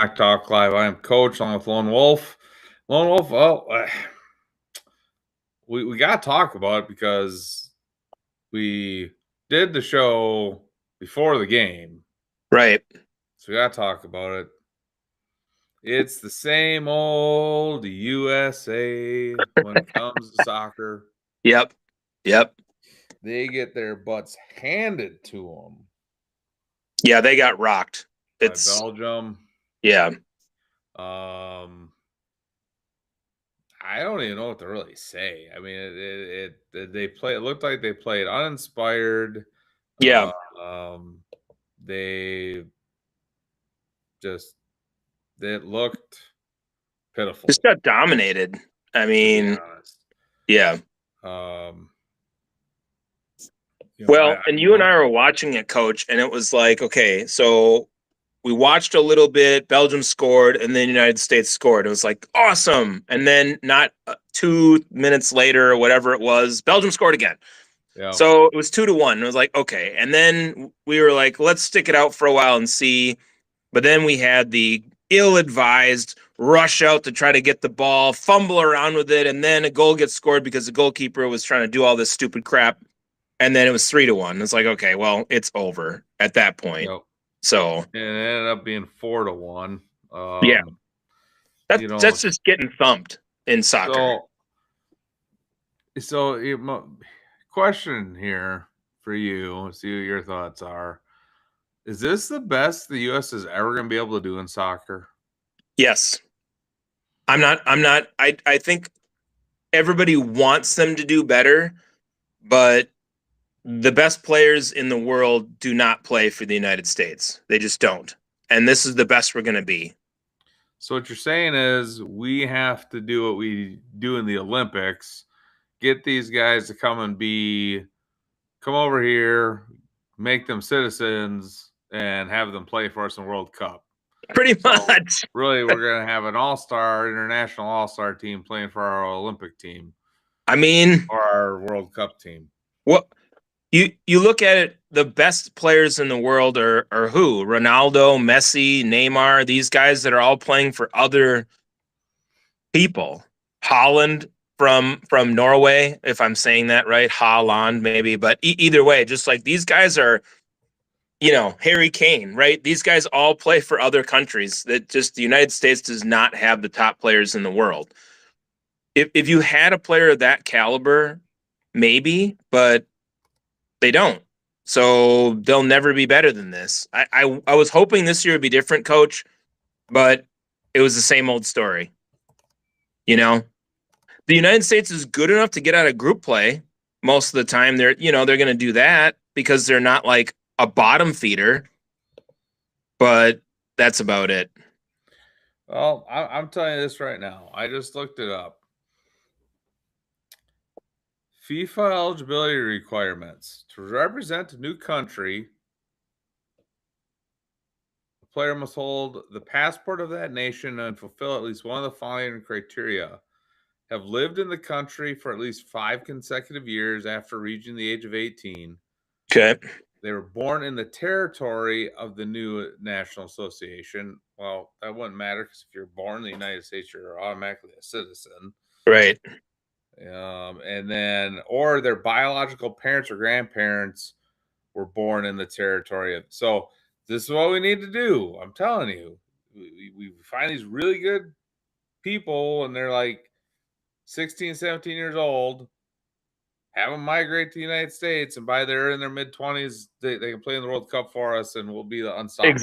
Talk Live. I am Coach along with Lone Wolf. Lone Wolf, well, we got to talk about it because we did the show before the game. Right. So we got to talk about it. It's the same old USA when it comes to soccer. Yep. They get their butts handed to them Yeah, they got rocked. by Belgium. Yeah. I don't even know what to really say. I mean, they play. It looked like they played uninspired. Yeah. They just it looked pitiful. Just got dominated. I mean, yeah. Well, and you and I were watching it, Coach, and it was like, okay, so we watched a little bit. Belgium scored, and then the United States scored. It was like awesome, and then not 2 minutes later or whatever it was, Belgium scored again. Yeah. So it was 2-1. It was like, okay, and then we were like, let's stick it out for a while and see. But then we had the ill-advised rush out to try to get the ball, fumble around with it, and then a goal gets scored because the goalkeeper was trying to do all this stupid crap. And then it was 3-1. It's like, okay, well, it's over at that point. Yep. So and it ended up being 4-1. Yeah, that's just getting thumped in soccer. So question here for you, see what your thoughts are. Is this the best the U.S. is ever going to be able to do in soccer? Yes. I think everybody wants them to do better, but the best players in the world do not play for the United States. They just don't. And this is the best we're going to be. So what you're saying is we have to do what we do in the Olympics, get these guys to come over here, make them citizens, and have them play for us in World Cup. Pretty much. Really, we're going to have an international all-star team playing for our Olympic team. I mean, or our World Cup team. What you look at it, the best players in the world are who? Ronaldo, Messi, Neymar, these guys that are all playing for other people. Holland from Norway, if I'm saying that right, Haaland maybe, but either way, just like these guys are, Harry Kane, right? These guys all play for other countries. That just the United States does not have the top players in the world. If you had a player of that caliber, maybe, but they don't. So they'll never be better than this. I was hoping this year would be different, Coach, but it was the same old story. The United States is good enough to get out of group play most of the time. They're going to do that because they're not like a bottom feeder, but that's about it. Well, I'm telling you this right now. I just looked it up. FIFA eligibility requirements. To represent a new country, the player must hold the passport of that nation and fulfill at least one of the following criteria. Have lived in the country for at least 5 consecutive years after reaching the age of 18. Okay. They were born in the territory of the new national association. Well, that wouldn't matter because if you're born in the United States, you're automatically a citizen. Right. And then, or their biological parents or grandparents were born in the territory of. So this is what we need to do. I'm telling you, we find these really good people, and they're like 16, 17 years old. Have them migrate to the United States, and by they're in their mid-20s, they can play in the World Cup for us, and we'll be the unstoppable.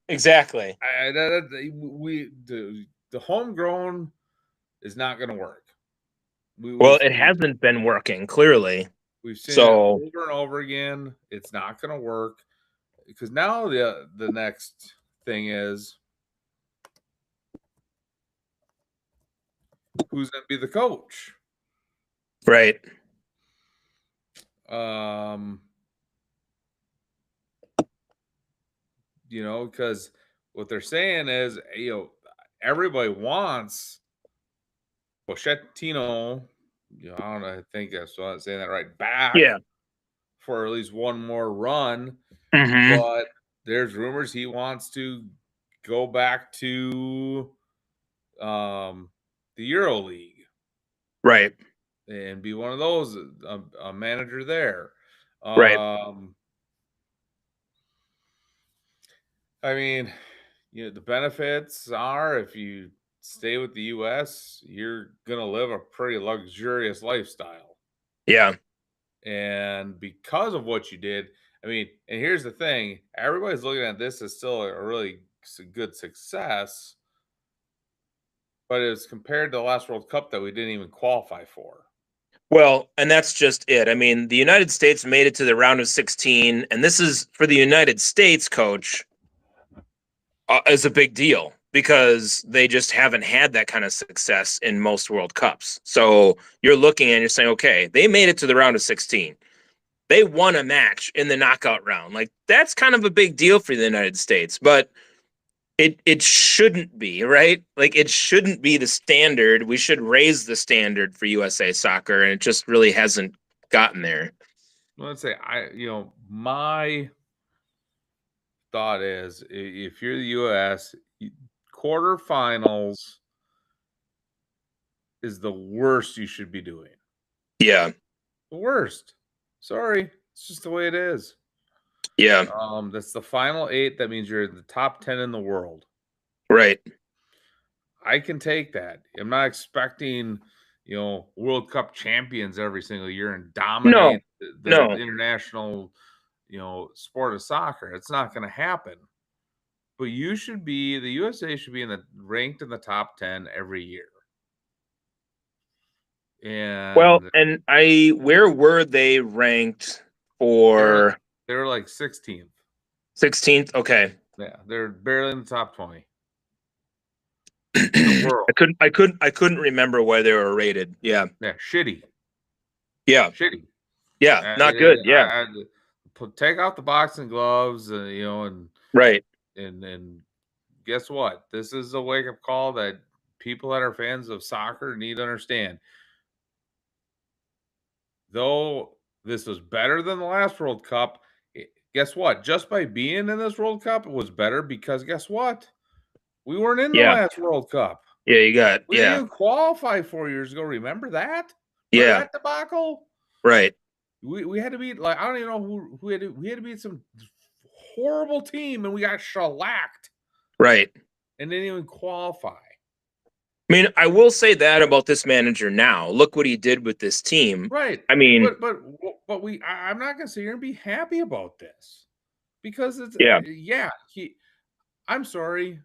Exactly. The homegrown is not going to work. It hasn't been working, clearly. We've seen it over and over again. It's not going to work because now the next thing is who's going to be the coach, right? Because what they're saying is, everybody wants Pochettino. I don't know. I think I'm saying that right. Back, for at least one more run. Mm-hmm. But there's rumors he wants to go back to the Euro League, Right. and be one of those, a manager there. Right. I mean, the benefits are if you stay with the U.S., you're gonna live a pretty luxurious lifestyle. Yeah. And because of what you did, I mean, and here's the thing: everybody's looking at this as still a really good success, but it's compared to the last World Cup that we didn't even qualify for. Well, and that's just it. I mean, the United States made it to the round of 16, and this is for the United States, coach, is a big deal because they just haven't had that kind of success in most World Cups. So you're looking and you're saying, okay, they made it to the round of 16. They won a match in the knockout round. Like, that's kind of a big deal for the United States, but it shouldn't be, right? Like, it shouldn't be the standard. We should raise the standard for USA soccer, and it just really hasn't gotten there. Let's say my thought is, if you're the U.S., quarterfinals is the worst you should be doing. Yeah. The worst. Sorry, it's just the way it is. Yeah. That's the final 8. That means you're in the top 10 in the world. Right. I can take that. I'm not expecting, World Cup champions every single year and dominate the international, sport of soccer. It's not going to happen. But the USA should be ranked in the top 10 every year. And where were they ranked for? They were like 16th. 16th? Okay. Yeah, they're barely in the top 20. I couldn't remember where they were rated. Yeah. Yeah, shitty. Yeah. Shitty. Yeah, not good. Yeah. Take out the boxing gloves, and right. And guess what? This is a wake-up call that people that are fans of soccer need to understand. Though this was better than the last World Cup, guess what? Just by being in this World Cup, it was better because guess what? We weren't in the last World Cup. Yeah, you got we didn't even qualify 4 years ago. Remember that? Yeah. That debacle? Right. We had to beat, like, I don't even know who we had to beat some horrible team, and we got shellacked. Right. And didn't even qualify. I mean, I will say that about this manager now. Look what he did with this team. Right. I mean, but I'm not going to sit here and be happy about this because it's I'm sorry.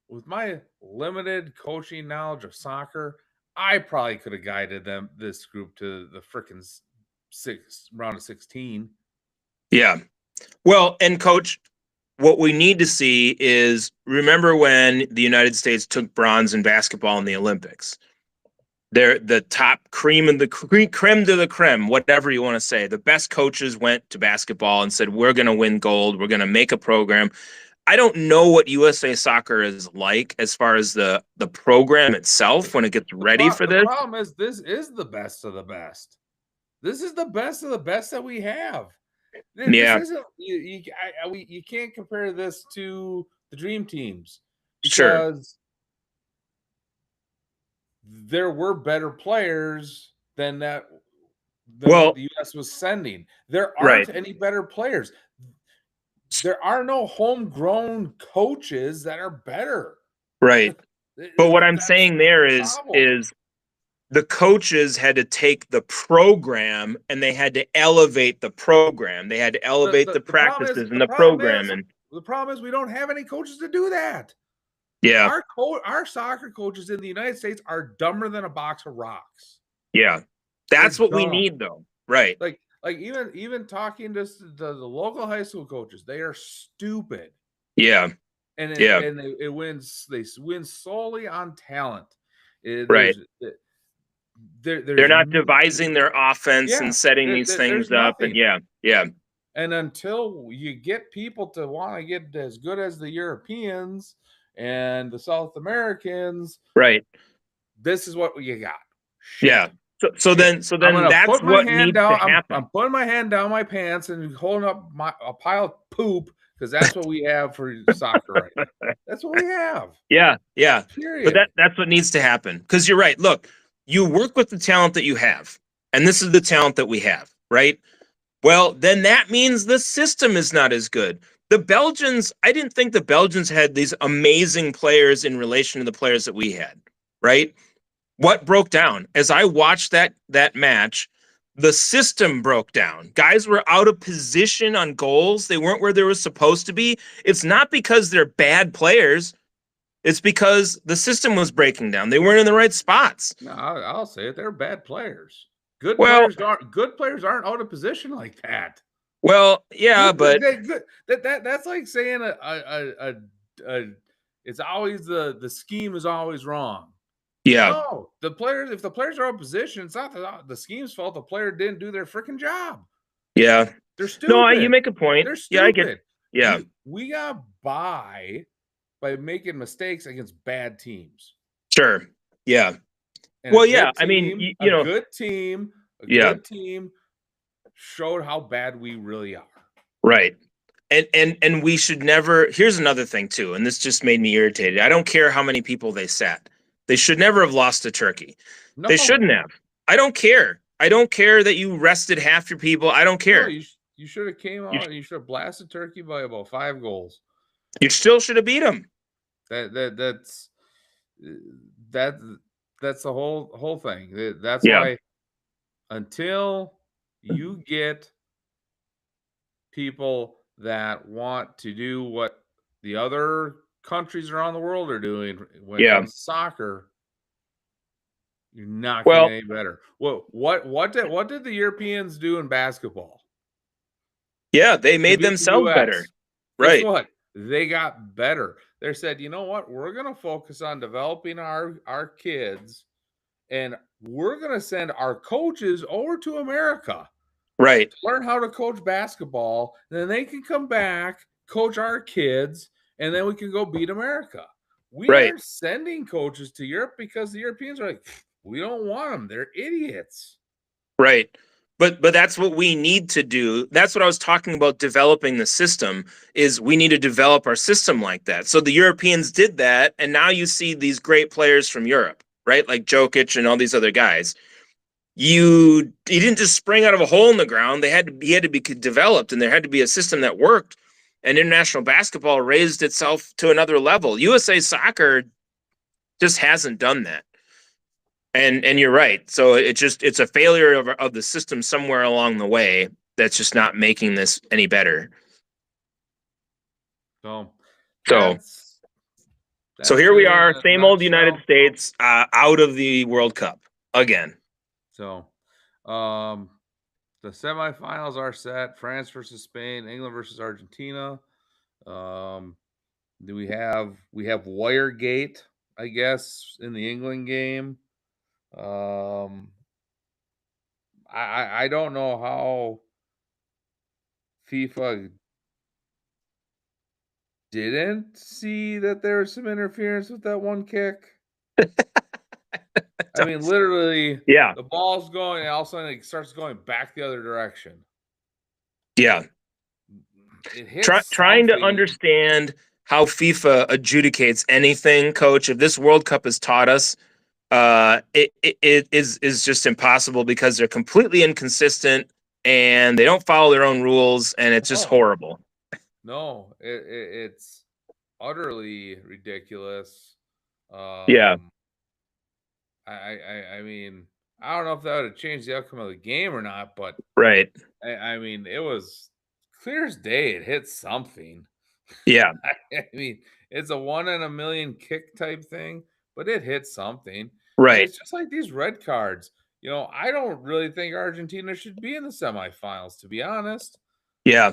With my limited coaching knowledge of soccer, I probably could have guided this group to the frickin' round of 16. Yeah. Well, and coach, what we need to see is, remember when the United States took bronze in basketball in the Olympics? They're the top creme de la creme, whatever you want to say. The best coaches went to basketball and said, we're going to win gold. We're going to make a program. I don't know what USA Soccer is like as far as the program itself when it gets ready for this. The problem is this is the best of the best. This is the best of the best that we have. This isn't, you can't compare this to the dream teams because there were better players than the U.S. was sending. There aren't any better players. There are no homegrown coaches that are better. Right. But what I'm saying there is the coaches had to take the program and they had to elevate the program. They had to elevate the practices and the program. And the problem is we don't have any coaches to do that. Yeah. Our soccer coaches in the United States are dumber than a box of rocks. Yeah. That's what we need, though. Right. Like even talking to the local high school coaches, they are stupid. Yeah. And they win solely on talent. Right. They're not devising their offense and setting these things up. Nothing. And yeah. And until you get people to want to get as good as the Europeans and the South Americans, right, this is what you got. Shit. Yeah. So then that's what needs to happen. I'm putting my hand down my pants and holding up a pile of poop because that's what we have for soccer right now. That's what we have. Yeah. Period. But that's what needs to happen. Because you're right. Look, you work with the talent that you have, and this is the talent that we have, right? Well, then that means the system is not as good. The Belgians, I didn't think the Belgians had these amazing players in relation to the players that we had, right? What broke down? As I watched that match, the system broke down. Guys were out of position on goals. They weren't where they were supposed to be. It's not because they're bad players. It's because the system was breaking down. They weren't in the right spots. No, I'll say it. They're bad players. Good Well, players aren't out of position like that. Well, yeah, but that's like saying it's always the scheme is always wrong. Yeah. No, if the players are out of position, it's not the scheme's fault. The player didn't do their freaking job. Yeah. They're stupid. No, you make a point. They're stupid. Yeah, I get. Yeah. We got by making mistakes against bad teams. Sure. Yeah. And well, yeah. I mean, you know, good team showed how bad we really are. Right. And we should never. Here's another thing too, and this just made me irritated. I don't care how many people they sat. They should never have lost to Turkey. No. They shouldn't have. I don't care. I don't care that you rested half your people. I don't care. No, you should have came out and you should have blasted Turkey by about 5 goals. You still should have beat them. That's the whole thing. That's why until you get people that want to do what the other countries around the world are doing when it comes to soccer, you're not getting any better. What did the Europeans do in basketball? Yeah, they made themselves better. Right. Guess what? They got better. They said, you know what? We're going to focus on developing our kids, and we're going to send our coaches over to America. Right. To learn how to coach basketball. And then they can come back, coach our kids, and then we can go beat America. We are sending coaches to Europe because the Europeans are like, we don't want them. They're idiots. Right. But that's what we need to do. That's what I was talking about, developing the system, is we need to develop our system like that. So the Europeans did that, and now you see these great players from Europe, right? Like Jokic and all these other guys. He didn't just spring out of a hole in the ground. He had to be developed, and there had to be a system that worked. And international basketball raised itself to another level. USA Soccer just hasn't done that. And you're right. So it's a failure of the system somewhere along the way that's just not making this any better. So here we are, same old United States, out of the World Cup again. So the semifinals are set: France versus Spain, England versus Argentina. We have Wiregate, I guess, in the England game. I don't know how FIFA didn't see that there was some interference with that one kick. I mean, literally, the ball's going, and all of a sudden it starts going back the other direction. Yeah. Trying to understand how FIFA adjudicates anything, Coach. If this World Cup has taught us, it is just impossible because they're completely inconsistent and they don't follow their own rules, and it's just horrible. No, it's utterly ridiculous. I mean, I don't know if that would have changed the outcome of the game or not, but I mean, it was clear as day. It hit something. Yeah. I mean, it's a 1 in a million kick type thing, but it hit something. Right. And it's just like these red cards. You know, I don't really think Argentina should be in the semifinals, to be honest. Yeah.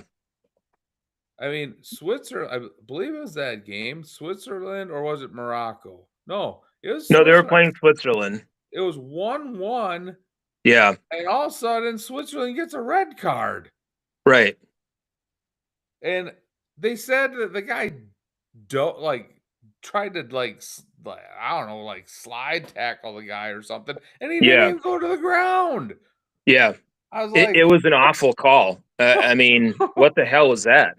I mean, Switzerland, I believe it was that game, Switzerland, or was it Morocco? No, it was No, they were playing Switzerland. It was 1-1. Yeah. And all of a sudden, Switzerland gets a red card. Right. And they said that the guy tried to I don't know, slide tackle the guy or something, and he didn't even go to the ground. Yeah. I was like, it was an awful call. I mean, what the hell was that?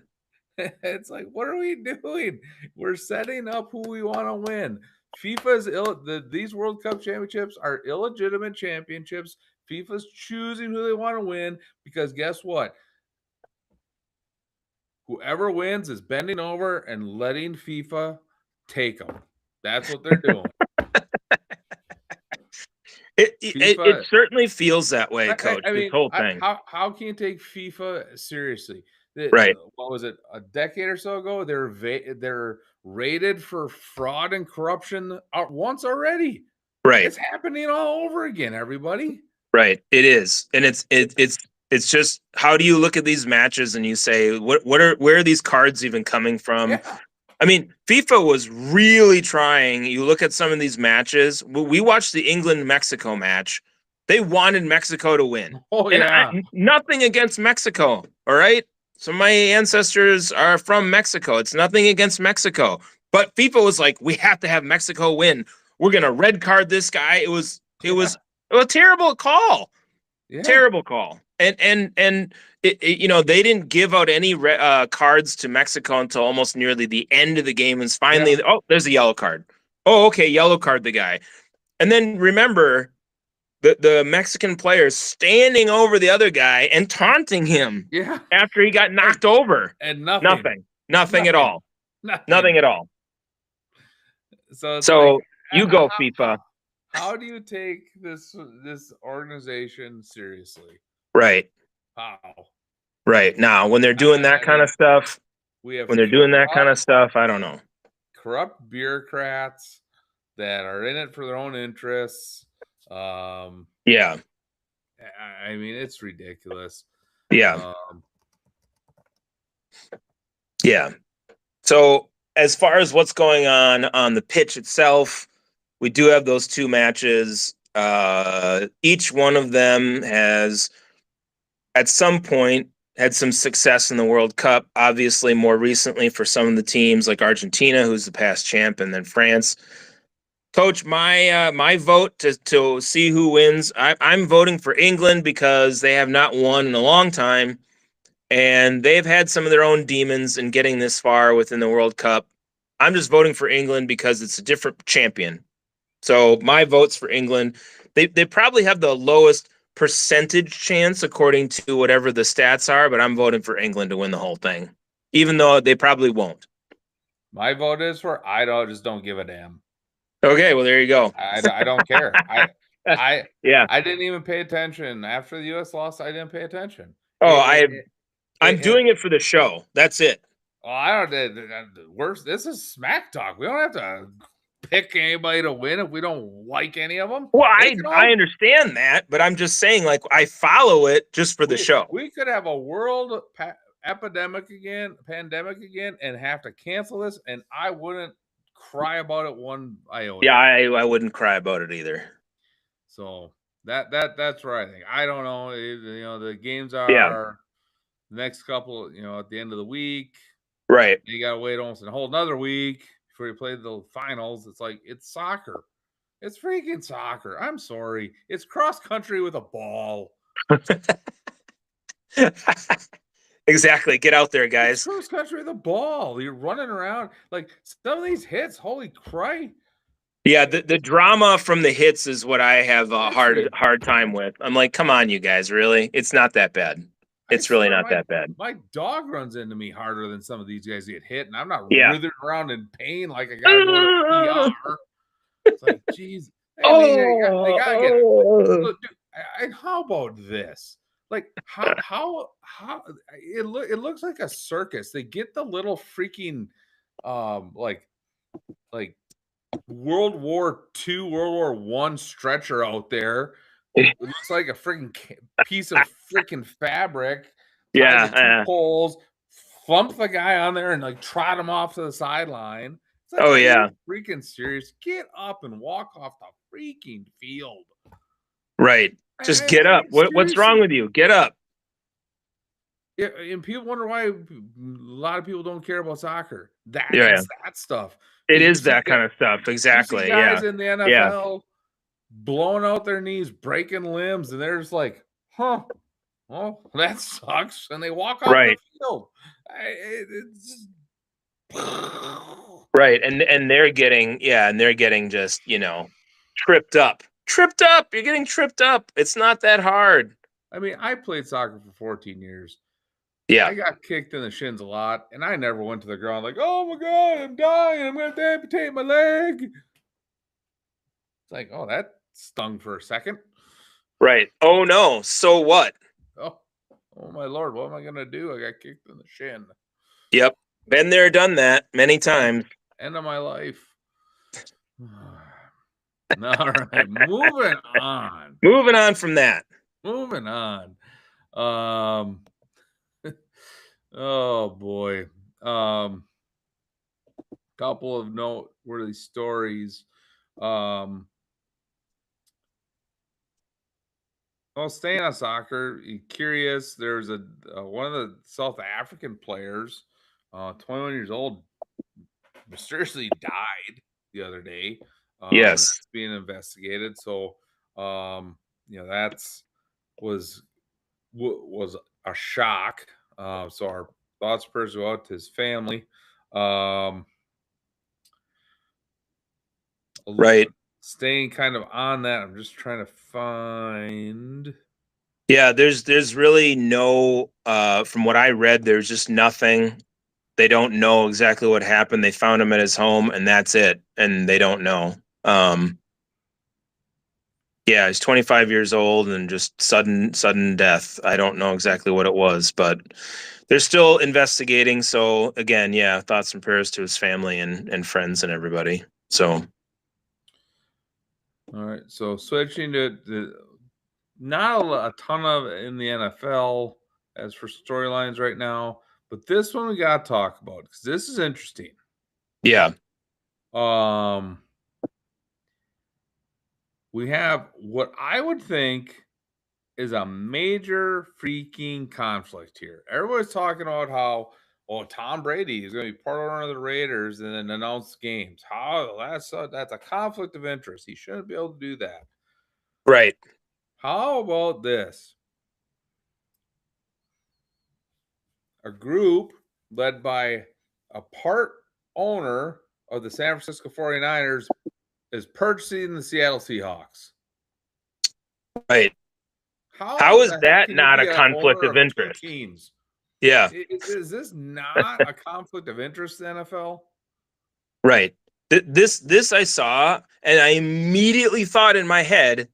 It's like, what are we doing? We're setting up who we want to win. FIFA's these World Cup championships are illegitimate championships. FIFA's choosing who they want to win because guess what? Whoever wins is bending over and letting FIFA take them. That's what they're doing. It certainly feels that way, Coach. I this mean, whole thing, how can you take FIFA seriously? right? What was it? A decade or so ago, they're rated for fraud and corruption once already. Right. It's happening all over again, everybody. Right. It is, and it's just, how do you look at these matches and you say, where are these cards even coming from? Yeah. I mean, FIFA was really trying. You look at some of these matches. We watched the England-Mexico match. They wanted Mexico to win. Oh, and yeah. Nothing against Mexico, all right? So my ancestors are from Mexico. It's nothing against Mexico. But FIFA was like, we have to have Mexico win. We're going to red card this guy. It was a terrible call. Yeah. Terrible call. And you know, they didn't give out any cards to Mexico until almost nearly the end of the game. And finally, oh, there's a yellow card. Oh, okay, yellow card the guy. And then remember the Mexican players standing over the other guy and taunting him. Yeah. After he got knocked over. And nothing at all. Nothing at all. So like, you go, FIFA. How do you take this organization seriously? Right. How? Right. Now, when they're doing that kind of stuff, I don't know. Corrupt bureaucrats that are in it for their own interests. Yeah. I mean, it's ridiculous. Yeah. Yeah. So as far as what's going on the pitch itself, we do have those two matches. Each one of them has, at some point, had some success in the World Cup. Obviously, more recently for some of the teams like Argentina, who's the past champ, and then France. Coach, my vote to see who wins, I'm voting for England because they have not won in a long time, and they've had some of their own demons in getting this far within the World Cup. I'm just voting for England because it's a different champion. So my vote's for England. They probably have the lowest percentage chance according to whatever the stats are, but I'm voting for England to win the whole thing, even though they probably won't. My vote is for just don't give a damn. Okay, well, there you go. I don't care. I I didn't even pay attention after the U.S. lost. I didn't pay attention. Oh, I'm doing it for the show. That's it. Oh, I don't. This is smack talk. We don't have to pick anybody to win if we don't like any of them. Well, I understand that, but I'm just saying, like, I follow it just for the show. We could have a world pandemic again, and have to cancel this, and I wouldn't cry about it one iota. Yeah, I wouldn't cry about it either. So that's where I think. I don't know. You know, the games are the next couple. You know, at the end of the week, right? You gotta wait almost a whole another week before you play the finals. It's like, it's soccer. It's freaking soccer. I'm sorry. It's cross country with a ball. Exactly. Get out there, guys. It's cross country with a ball. You're running around. Like, some of these hits, holy crap. Yeah, the drama from the hits is what I have a hard time with. I'm like, come on, you guys, really? It's not that bad. It's really not that bad. My dog runs into me harder than some of these guys get hit, and I'm not writhing around in pain like I gotta go to ER. It's like, geez. They gotta get. Look, dude, how about this? Like, how it looks like a circus. They get the little freaking like World War II, World War I stretcher out there. It looks like a freaking piece of freaking fabric. Yeah. Poles, thump the guy on there and like trot him off to the sideline. Like, oh yeah, freaking serious. Get up and walk off the freaking field. Right. Just get up. What's wrong with you? Get up. Yeah, and people wonder why a lot of people don't care about soccer. That stuff. It is that kind of stuff. Exactly. Guys in the NFL blowing out their knees, breaking limbs, and they're just like, huh, Oh, that sucks. And they walk off the Right. field. It's Right. And they're getting, and they're getting just, tripped up. Tripped up. You're getting tripped up. It's not that hard. I mean, I played soccer for 14 years. Yeah. I got kicked in the shins a lot, and I never went to the ground like, oh my God, I'm dying. I'm going to amputate my leg. It's like, oh, that stung for a second. Right. Oh no. So what? Oh, oh my Lord, what am I going to do? I got kicked in the shin. Yep. Been there, done that many times. End of my life. All right, moving on. Moving on from that. Moving on. Oh boy. Couple of noteworthy stories. Well, staying on soccer, curious. There's a one of the South African players, 21 years old, mysteriously died the other day. Yes. That's being investigated. So, that's was was a shock. So our thoughts, prayers go out to his family. Um, Right. Staying kind of on that, I'm just trying to find. Yeah, there's really no from what I read, there's just nothing. They don't know exactly what happened. They found him at his home and that's it. And they don't know. Yeah, he's 25 years old and just sudden death. I don't know exactly what it was, but they're still investigating. So again, yeah, thoughts and prayers to his family and friends and everybody. So All right, so switching to not a ton of in the NFL as for storylines right now, but this one we got to talk about because this is interesting. yeah. We have what I would think is a major freaking conflict here. Everybody's talking about how, Tom Brady is going to be part owner of the Raiders and then announce games. How that's a conflict of interest. He shouldn't be able to do that. Right. How about this? A group led by a part owner of the San Francisco 49ers is purchasing the Seattle Seahawks. Right. How is that not a conflict of interest? Teams? Yeah. Is this not a conflict of interest in the NFL? Right. This I saw and I immediately thought in my head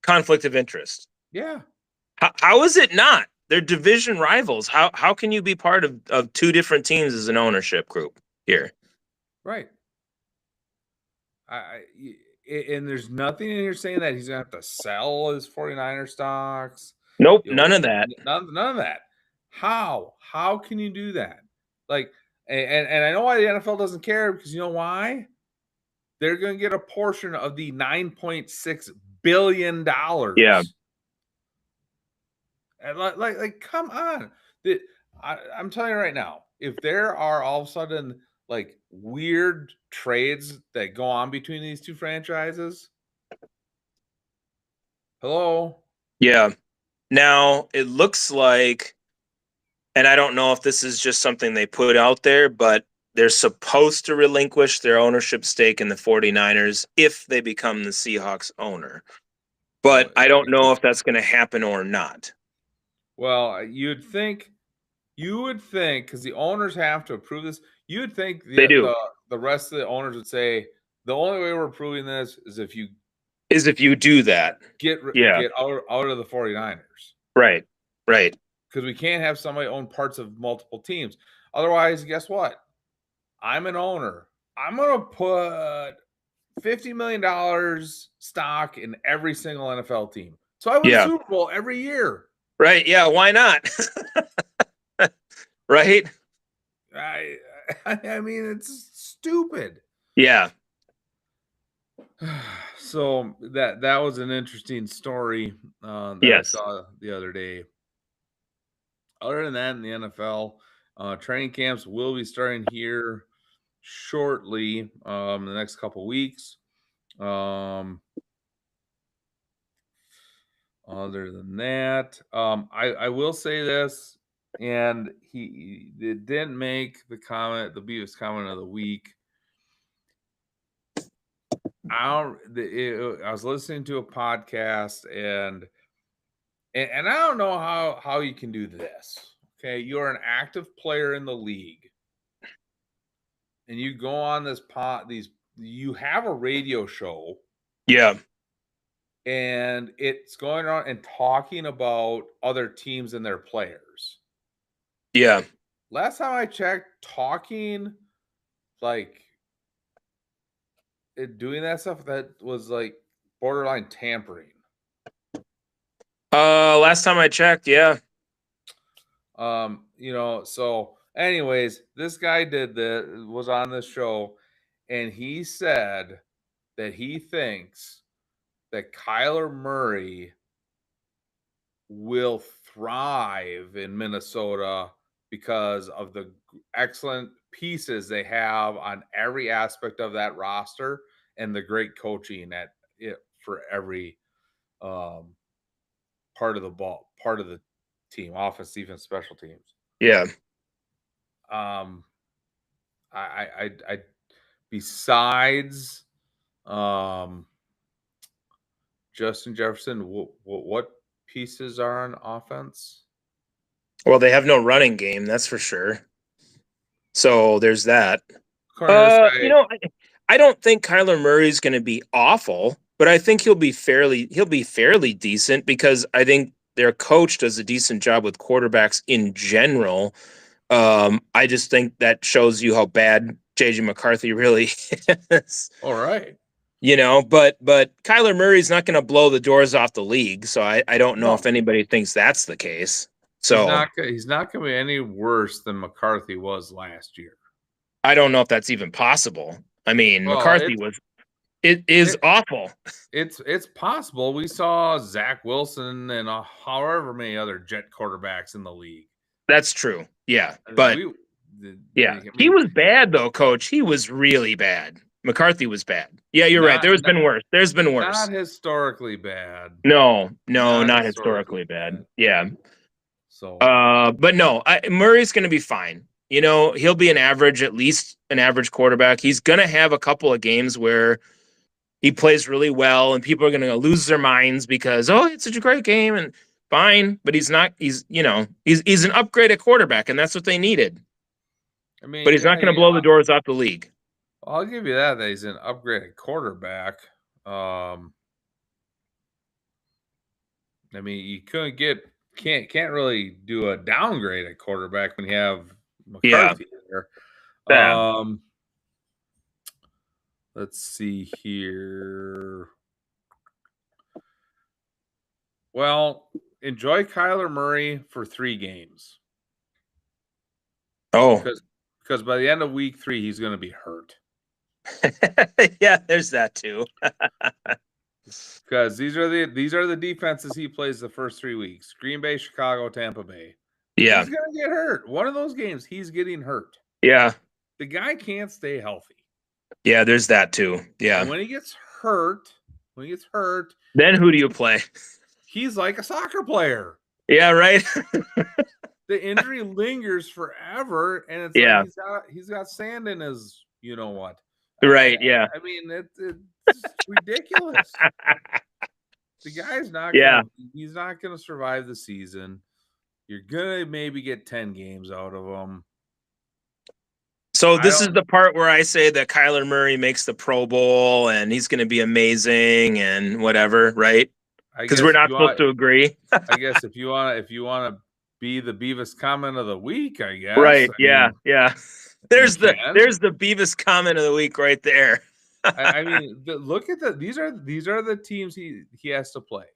conflict of interest. Yeah. How is it not? They're division rivals. How can you be part of two different teams as an ownership group here? Right. And there's nothing in here saying that he's going to have to sell his 49er stocks. Nope, none of that. None of that. How can you do that? Like, and I know why the NFL doesn't care, because you know why? They're going to get a portion of the $9.6 billion. Yeah. And like, come on. I'm telling you right now, if there are all of a sudden like weird trades that go on between these two franchises, hello? Yeah. Now it looks like, and I don't know if this is just something they put out there, but they're supposed to relinquish their ownership stake in the 49ers if they become the Seahawks owner. But I don't know if that's going to happen or not. Well, you would think, because the owners have to approve this. You would think they do. The rest of the owners would say the only way we're approving this is if you do that. Get out of the 49ers. Right. Right. Because we can't have somebody own parts of multiple teams. Otherwise, guess what? I'm an owner. I'm going to put $50 million stock in every single NFL team. So I win Super Bowl every year. Right. Yeah. Why not? Right. I mean, it's stupid. Yeah. So that was an interesting story that I saw the other day. Other than that, in the NFL, training camps will be starting here shortly in the next couple weeks. Other than that, I will say this, and he it didn't make the comment, the Beavis comment of the week. I was listening to a podcast, and I don't know how you can do this. Okay, you're an active player in the league, and you go on you have a radio show, Yeah. and it's going on and talking about other teams and their players. Yeah. Last time I checked, talking like doing that stuff, that was like borderline tampering. Last time I checked, yeah. So anyways, this guy was on this show, and he said that he thinks that Kyler Murray will thrive in Minnesota because of the excellent pieces they have on every aspect of that roster and the great coaching at it for every um, part of the team, offense, defense, special teams. Yeah. I besides Justin Jefferson, what pieces are on offense? Well, they have no running game, that's for sure. So there's that. I don't think Kyler Murray's going to be awful, but I think he'll be fairly decent because I think their coach does a decent job with quarterbacks in general. I just think that shows you how bad JJ McCarthy really is. All right. But Kyler Murray's not going to blow the doors off the league, so I don't know if anybody thinks that's the case. So he's not going to be any worse than McCarthy was last year. I don't know if that's even possible. I mean, McCarthy is awful. It's possible. We saw Zach Wilson and however many other Jet quarterbacks in the league. That's true. Yeah, but he was bad though, Coach. He was really bad. McCarthy was bad. Yeah, you're right. There's been worse. Not historically bad. No, not historically bad. Yeah. So, but no, Murray's going to be fine. He'll be at least an average quarterback. He's going to have a couple of games where he plays really well and people are going to lose their minds because, it's such a great game and fine, but he's not, he's an upgraded quarterback and that's what they needed. I mean, but he's not going to blow the doors off the league. I'll give you that he's an upgraded quarterback. I mean, you can't really do a downgrade at quarterback when you have McCarthy there. Let's see here. Well, enjoy Kyler Murray for 3 games. Oh, because by the end of week 3, he's going to be hurt. Yeah, there's that too. Because these are the defenses he plays the first 3 weeks: Green Bay, Chicago, Tampa Bay. Yeah, he's gonna get hurt. One of those games, he's getting hurt. Yeah, the guy can't stay healthy. Yeah, there's that too. Yeah, and when he gets hurt, then who do you play? He's like a soccer player. Yeah, right. The injury lingers forever, and it's like he's got sand in his, you know what? Right. Yeah. I mean, it's ridiculous. The guy's not. He's not going to survive the season. You're gonna maybe get 10 games out of him. So this is the part where I say that Kyler Murray makes the Pro Bowl and he's going to be amazing and whatever, right? Because we're not supposed to agree. I guess if you want to be the Beavis comment of the week, I guess. Right. Yeah. There's the Beavis comment of the week right there. I mean, look at these are the teams he has to play.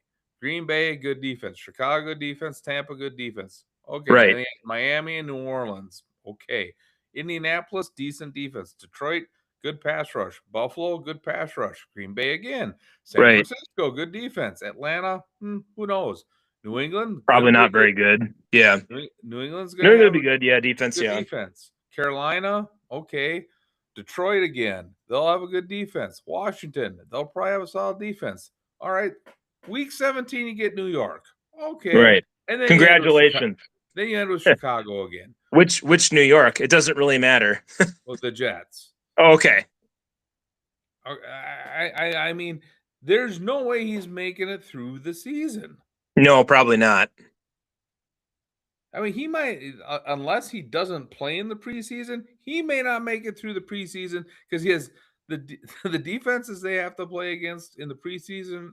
Green Bay, good defense. Chicago, good defense. Tampa, good defense. Okay. Right. Miami and New Orleans. Okay. Indianapolis, decent defense. Detroit, good pass rush. Buffalo, good pass rush. Green Bay again. San Francisco, good defense. Atlanta, who knows? New England, probably not very good. Yeah. New England's going to be good. Yeah, defense. Defense. Carolina, okay. Detroit again. They'll have a good defense. Washington, they'll probably have a solid defense. All right. Week 17, you get New York. Okay. Right. And then Congratulations. you end with Chicago again. Which New York? It doesn't really matter. With the Jets. Okay. I mean, there's no way he's making it through the season. No, probably not. I mean, he might, unless he doesn't play in the preseason, he may not make it through the preseason because he has the defenses they have to play against in the preseason.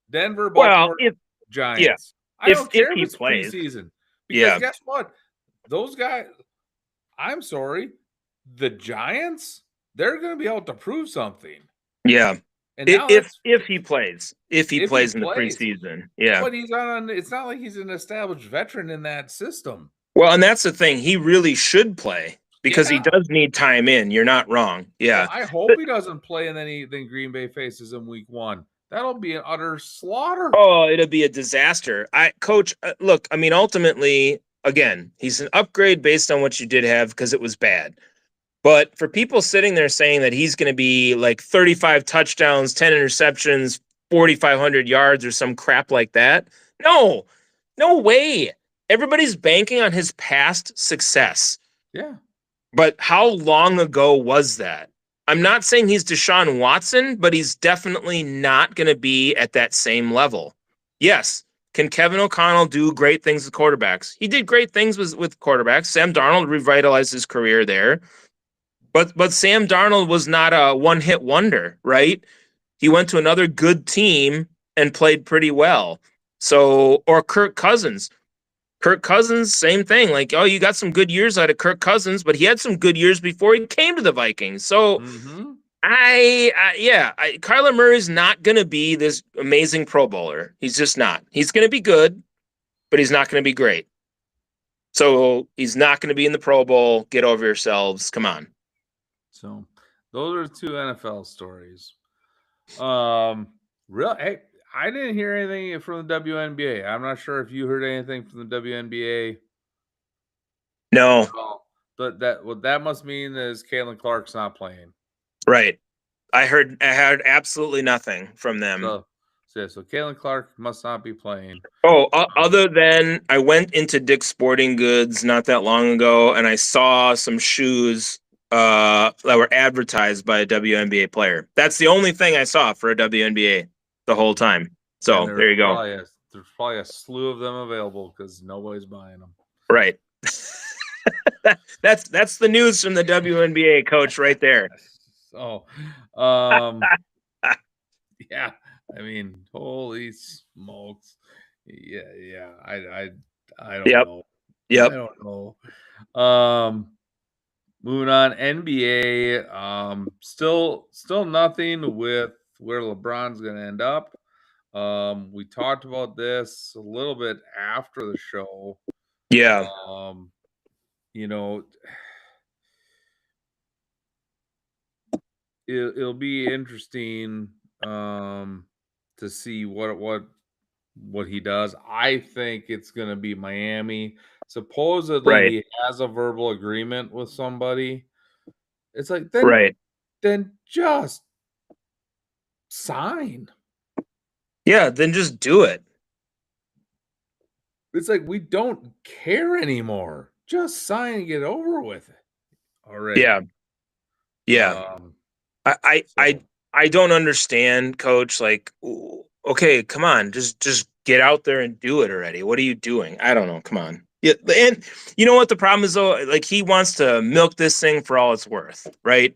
Denver, Baltimore, Giants. I don't care if he it's plays. preseason because guess what? Those guys, I'm sorry, the Giants, they're going to be able to prove something. Yeah. And if he plays in the preseason. Yeah. But he's on, it's not like he's an established veteran in that system. Well, and that's the thing. He really should play because he does need time in. You're not wrong. Yeah. Well, I hope he doesn't play and then Green Bay faces in week 1. That'll be an utter slaughter. Oh, it'll be a disaster. Coach, look, I mean, ultimately, again, he's an upgrade based on what you did have because it was bad. But for people sitting there saying that he's going to be like 35 touchdowns, 10 interceptions, 4,500 yards or some crap like that, no way. Everybody's banking on his past success. Yeah. But how long ago was that? I'm not saying he's Deshaun Watson, but he's definitely not going to be at that same level. Yes. Can Kevin O'Connell do great things with quarterbacks? He did great things with quarterbacks. Sam Darnold revitalized his career there. But Sam Darnold was not a one-hit wonder, right? He went to another good team and played pretty well. So, or Kirk Cousins. Kirk Cousins, same thing. Like, oh, you got some good years out of Kirk Cousins, but he had some good years before he came to the Vikings. So, Kyler Murray's not going to be this amazing Pro Bowler. He's just not. He's going to be good, but he's not going to be great. So he's not going to be in the Pro Bowl. Get over yourselves. Come on. So those are 2 NFL stories. I didn't hear anything from the WNBA. I'm not sure if you heard anything from the WNBA. No. But that must mean is Caitlin Clark's not playing. Right. I heard absolutely nothing from them. So Caitlin Clark must not be playing. Oh, other than I went into Dick's Sporting Goods not that long ago and I saw some shoes that were advertised by a WNBA player. That's the only thing I saw for a WNBA the whole time. So there you go. There's probably a slew of them available because nobody's buying them. Right. That's the news from the WNBA, Coach, right there. So, yeah. I mean, holy smokes. Yeah. I don't know. Yep. I don't know. Moving on, NBA. Still nothing with where LeBron's going to end up. We talked about this a little bit after the show. Yeah. It'll be interesting to see what he does. I think it's going to be Miami. Supposedly he has a verbal agreement with somebody. It's like then just sign. Yeah, then just do it. It's like we don't care anymore. Just sign and get over with it already. Yeah. I don't understand, Coach. Like, okay, come on, just get out there and do it already. What are you doing? I don't know. Come on. Yeah, and you know what the problem is though? Like he wants to milk this thing for all it's worth, right?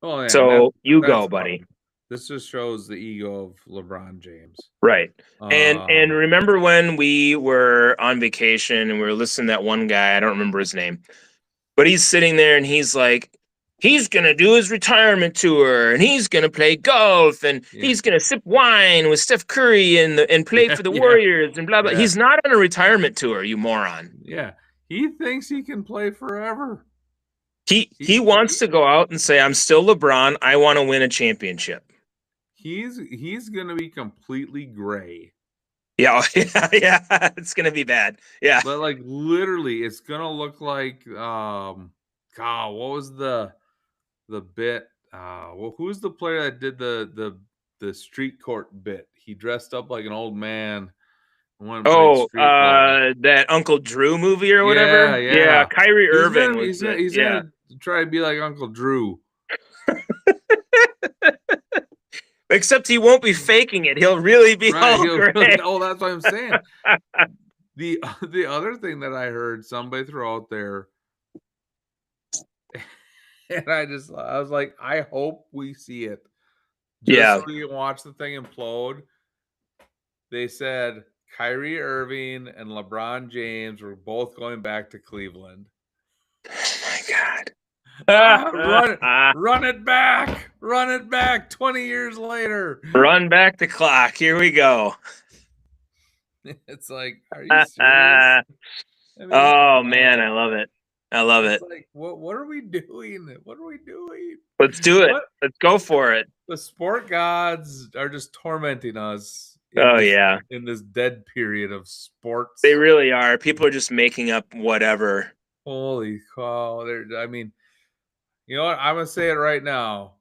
Oh yeah. So you go, buddy. This just shows the ego of LeBron James. Right. And remember when we were on vacation and we were listening to that one guy, I don't remember his name, but he's sitting there and he's like, he's going to do his retirement tour and he's going to play golf and he's going to sip wine with Steph Curry and play for the Warriors and blah, blah. Yeah. He's not on a retirement tour, you moron. Yeah. He thinks he can play forever. He wants to go out and say, I'm still LeBron. I want to win a championship. He's going to be completely gray. Yeah. It's going to be bad. Yeah. But like literally it's going to look like, God, what was the bit? Who's the player that did the the street court bit. He dressed up like an old man and went and played Oh, street ball. that Uncle Drew movie or whatever. Yeah. Kyrie He's Irving gonna, was he's gonna, the he's gonna try to be like Uncle Drew. Except he won't be faking it. He'll really be all great. Oh, that's what I'm saying. The other thing that I heard somebody throw out there, and I was like, I hope we see it. Just so you can watch the thing implode. They said Kyrie Irving and LeBron James were both going back to Cleveland. Oh my God. Run it back. Run it back 20 years later. Run back the clock. Here we go. It's like, are you serious? I mean, oh man, I love it. I love it. Like, what are we doing? What are we doing? Let's do it. Let's go for it. The sport gods are just tormenting us. In this dead period of sports. They really are. People are just making up whatever. Holy cow. I mean, you know what? I'm going to say it right now.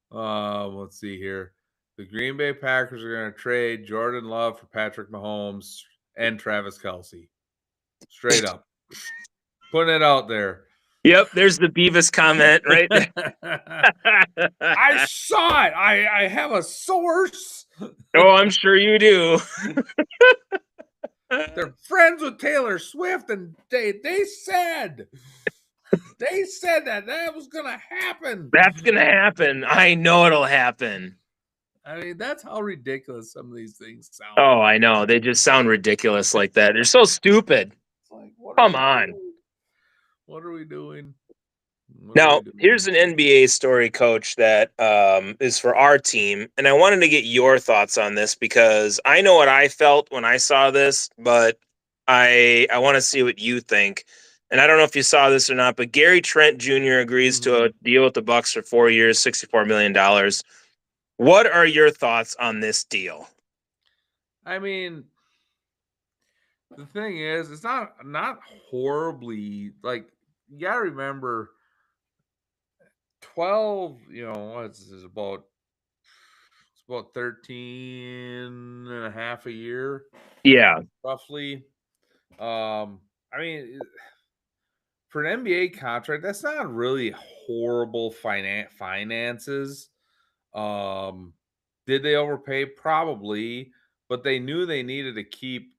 Let's see here. The Green Bay Packers are going to trade Jordan Love for Patrick Mahomes and Travis Kelce. Straight up. Putting it out there. Yep, there's the Beavis comment right there. I saw it. I have a source. Oh, I'm sure you do. They're friends with Taylor Swift, and they said that was gonna happen. That's gonna happen. I know it'll happen. I mean, that's how ridiculous some of these things sound. Oh, I know. They just sound ridiculous like that. They're so stupid. It's like, come on. What are we doing? Now, here's an NBA story, Coach, that is for our team. And I wanted to get your thoughts on this because I know what I felt when I saw this, but I want to see what you think. And I don't know if you saw this or not, but Gary Trent Jr. agrees to a deal with the Bucks for 4 years, $64 million. What are your thoughts on this deal? I mean, the thing is, it's not horribly, like, you got to remember 12, it's about 13 and a half a year. Yeah. Roughly. I mean, for an NBA contract, that's not really horrible finances. Did they overpay? Probably, but they knew they needed to keep.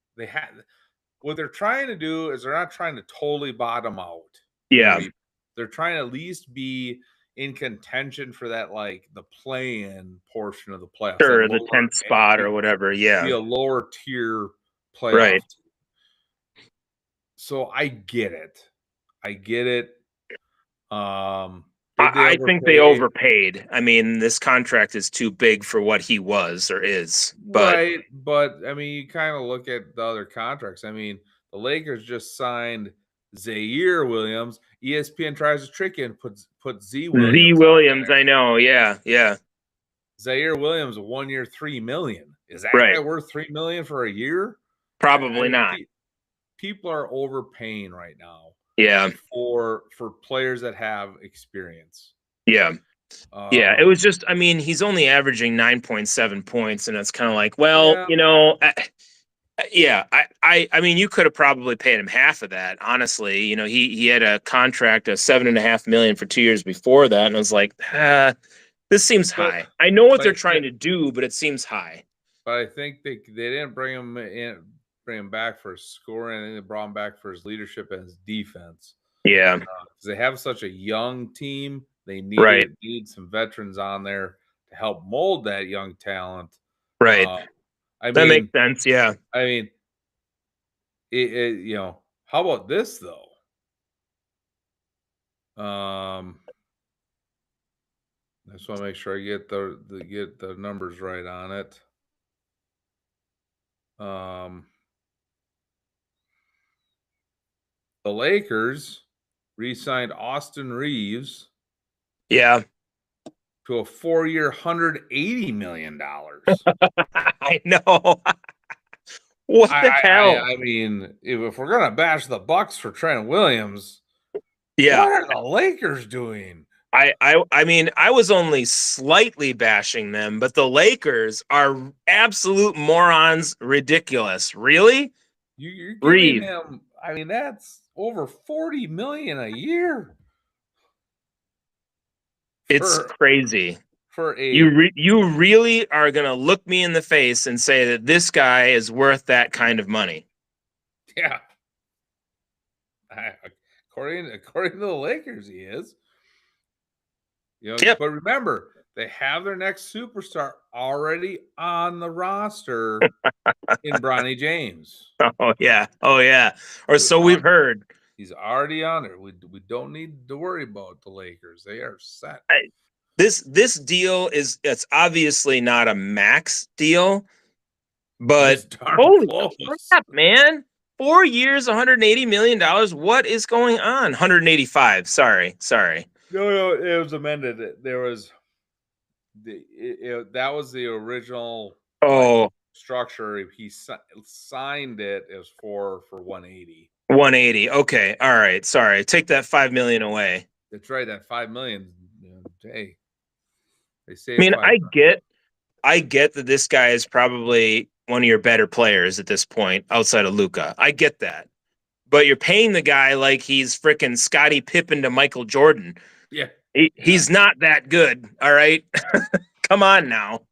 What they're trying to do is they're not trying to totally bottom out. Yeah, they're trying to at least be in contention for that, like the play-in portion of the playoffs. Sure, the 10th spot or whatever. Yeah, be a lower tier playoff. Right. So I get it. I think they overpaid. I mean, this contract is too big for what he was or is. But right, but I mean, you kind of look at the other contracts. I mean, the Lakers just signed Zaire Williams. ESPN tries to trick you and put Z Williams. Z Williams, I know. Yeah. Zaire Williams, 1 year, $3 million. Is that right. guy worth $3 million for a year? Probably not. People are overpaying right now. Yeah. For players that have experience. Yeah. It was just, I mean, he's only averaging 9.7 points, and it's kind of like, well, I mean, you could have probably paid him half of that, honestly. He had a contract of $7.5 million for 2 years before that, and I was like, this seems high. I know what they're trying to do, but it seems high. But I think they didn't bring him back for scoring. I think they brought him back for his leadership and his defense. Yeah, because they have such a young team, they need some veterans on there to help mold that young talent. Right. That makes sense. Yeah. I mean, how about this though? I just want to make sure I get the numbers right on it. The Lakers re-signed Austin Reeves. Yeah. To a 4-year, $180 million. I know. What the hell? I mean, if we're gonna bash the Bucks for Trent Williams, what are the Lakers doing? I mean, I was only slightly bashing them, but the Lakers are absolute morons, ridiculous. Really? You're giving Reed, him. I mean, that's over 40 million a year it's for crazy. for a You really are going to look me in the face and say that this guy is worth that kind of money. yeah. According to the Lakers, he is. Yep. But remember, they have their next superstar already on the roster in Bronny James. Oh yeah. Oh yeah. Or so we've heard. He's already on there. We don't need to worry about the Lakers. They are set. This deal it's obviously not a max deal, but It's darn holy close. crap, man. 4 years, $180 million. What is going on? 185. Sorry. No, it was amended. There was that was the original Oh, structure. He signed it. It was for 180. 180. Okay. All right. Sorry. Take that 5 million away. That's right. That 5 million. Hey, they I saved mean, 5 million. I get that this guy is probably one of your better players at this point outside of Luca. I get that. But you're paying the guy like he's freaking Scottie Pippen to Michael Jordan. Yeah. He's not that good. All right. Come on now.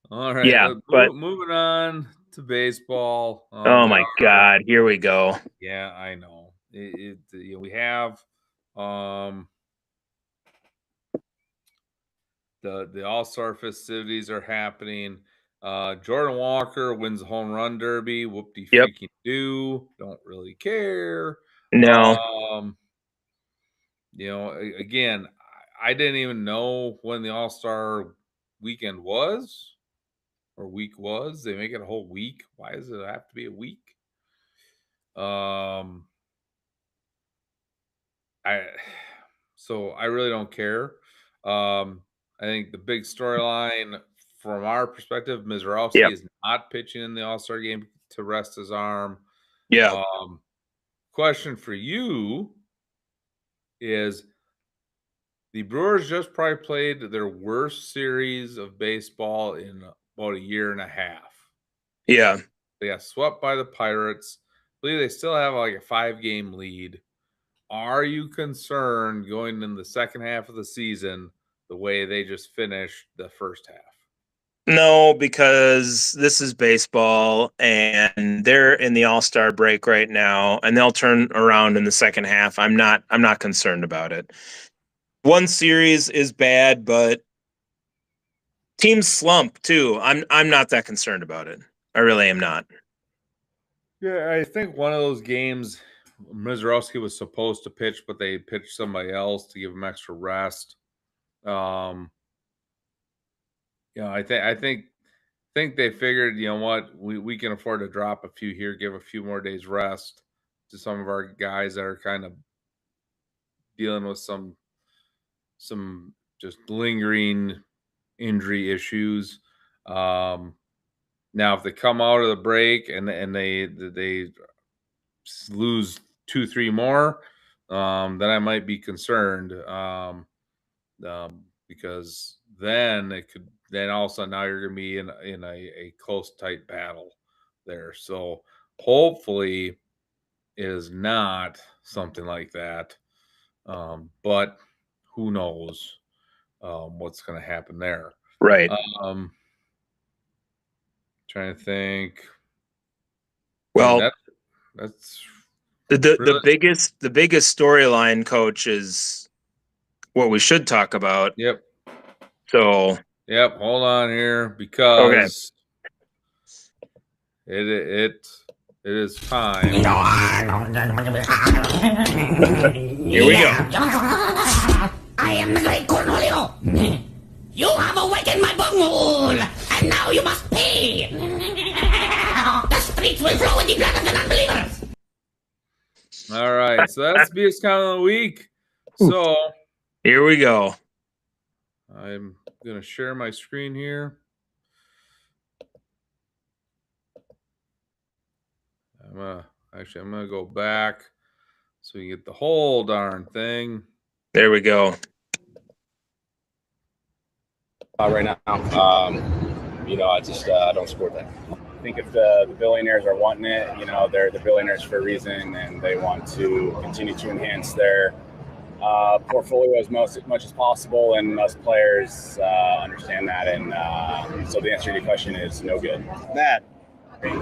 All right. Yeah, but Moving on to baseball. oh my God, here we go. Yeah, I know. We have the All-Star festivities are happening. Jordan Walker wins the home run derby. Whoop-de Yep. freaking do. Don't really care. No. Again, I didn't even know when the All-Star weekend was or week was. They make it a whole week. Why does it have to be a week? I really don't care. I think the big storyline from our perspective, Mizrowski Yep. is not pitching in the All-Star game to rest his arm. Yeah. Question for you is the Brewers just probably played their worst series of baseball in about a year and a half. Yeah. They got swept by the Pirates. I believe they still have like a 5-game lead. Are you concerned going in the second half of the season the way they just finished the first half? No, because this is baseball and they're in the All-Star break right now and they'll turn around in the second half. I'm not concerned about it. One series is bad, but teams slump too. I'm not that concerned about it. I really am not. Yeah, I think one of those games, Mizrowski was supposed to pitch, but they pitched somebody else to give him extra rest. I think they figured, you know what, we can afford to drop a few here, give a few more days rest to some of our guys that are kind of dealing with some just lingering injury issues. Now, if they come out of the break and they lose 2-3 more, then I might be concerned, because then it could then all of a sudden now you're going to be in a close tight battle there. So hopefully it is not something like that, but who knows what's going to happen there. Right. Trying to think. Well, that's the really, the biggest storyline, coach, is what we should talk about. Yep. So Hold on here okay. because it is time. Here we go. I am the great Cornelio. You have awakened my bunghole, and now you must pay. The streets will flow with the blood of the non-believers. All right, so that's BS Count of the Week. So here we go. I'm gonna share my screen here. I'm gonna go back so you get the whole darn thing. There we go. Right now, I just don't support that. I think if the billionaires are wanting it, they're the billionaires for a reason, and they want to continue to enhance their portfolio as much as possible, and us players understand that. And so the answer to your question is no good. Bad. I'm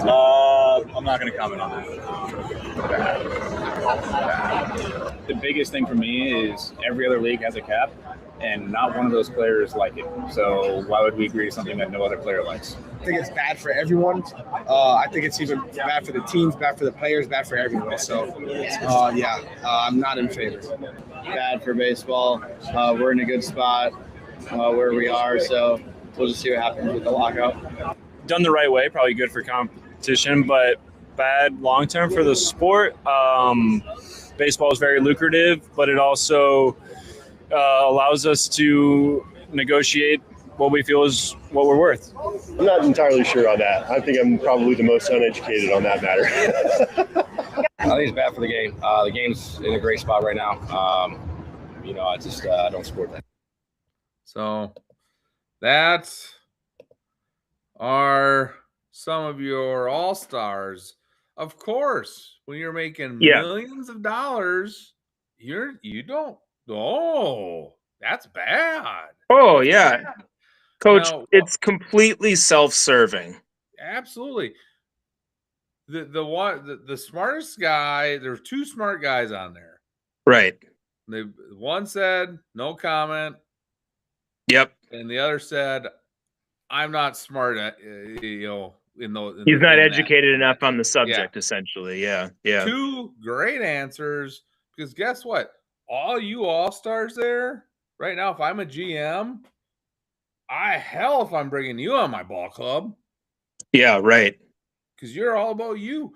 not going to comment on that. The biggest thing for me is every other league has a cap, and not one of those players like it. So why would we agree to something that no other player likes? I think it's bad for everyone. I think it's even bad for the teams, bad for the players, bad for everyone. So, I'm not in favor. Bad for baseball. We're in a good spot where we are, so we'll just see what happens with the lockout. Done the right way, probably good for competition, but bad long term for the sport. Baseball is very lucrative, but it also allows us to negotiate what we feel is what we're worth. I'm not entirely sure on that. I think I'm probably the most uneducated on that matter. I think it's bad for the game. The game's in a great spot right now. I just don't support that. So that are some of your all-stars. Of course, when you're making millions of dollars, you don't. Oh, that's bad. Oh, That's yeah. bad. Coach, Now, it's completely self-serving. Absolutely. The smartest guy, there's two smart guys on there. Right. One said no comment. Yep. And the other said, I'm not smart at he's not educated enough on the subject, essentially. Yeah. Two great answers, because guess what? All you all-stars there right now, if I'm a GM, if I'm bringing you on my ball club. Yeah, right. Because you're all about you.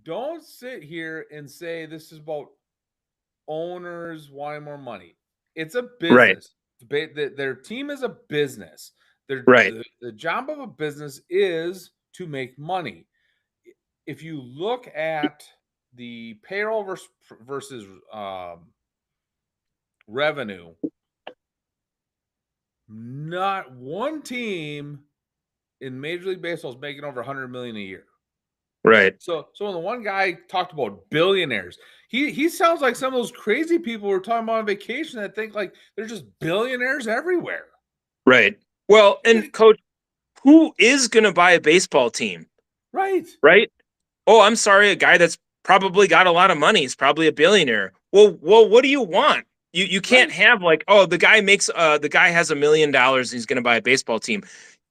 Don't sit here and say this is about owners wanting more money. It's a business. Right. Their team is a business. The job of a business is to make money. If you look at the payroll versus revenue, not one team in Major League Baseball is making over $100 million a year. Right. So when the one guy talked about billionaires, he sounds like some of those crazy people we're talking about on vacation that think like they're just billionaires everywhere. Right. Well, and Coach, who is going to buy a baseball team? Right. Right. Oh, I'm sorry. A guy that's probably got a lot of money is probably a billionaire. Well, what do you want? You can't have like, oh, the guy has $1 million. He's going to buy a baseball team.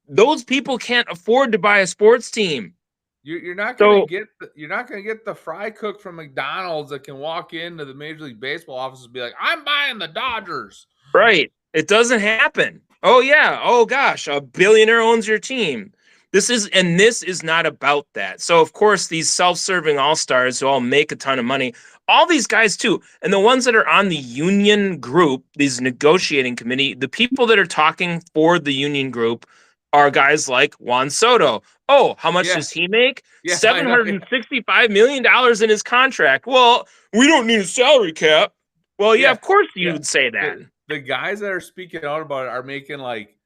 Those people can't afford to buy a sports team. You're not going to get the fry cook from McDonald's that can walk into the Major League Baseball office and be like, I'm buying the Dodgers. Right. It doesn't happen. Oh yeah. Oh gosh, a billionaire owns your team. This is not about that. So of course, these self-serving all-stars who all make a ton of money, all these guys too, and the ones that are on the union group, these negotiating committee, the people that are talking for the union group are guys like Juan Soto. Oh, how much does he make? $765 million in his contract. Well, we don't need a salary cap. Well, of course you would say that. The guys that are speaking out about it are making like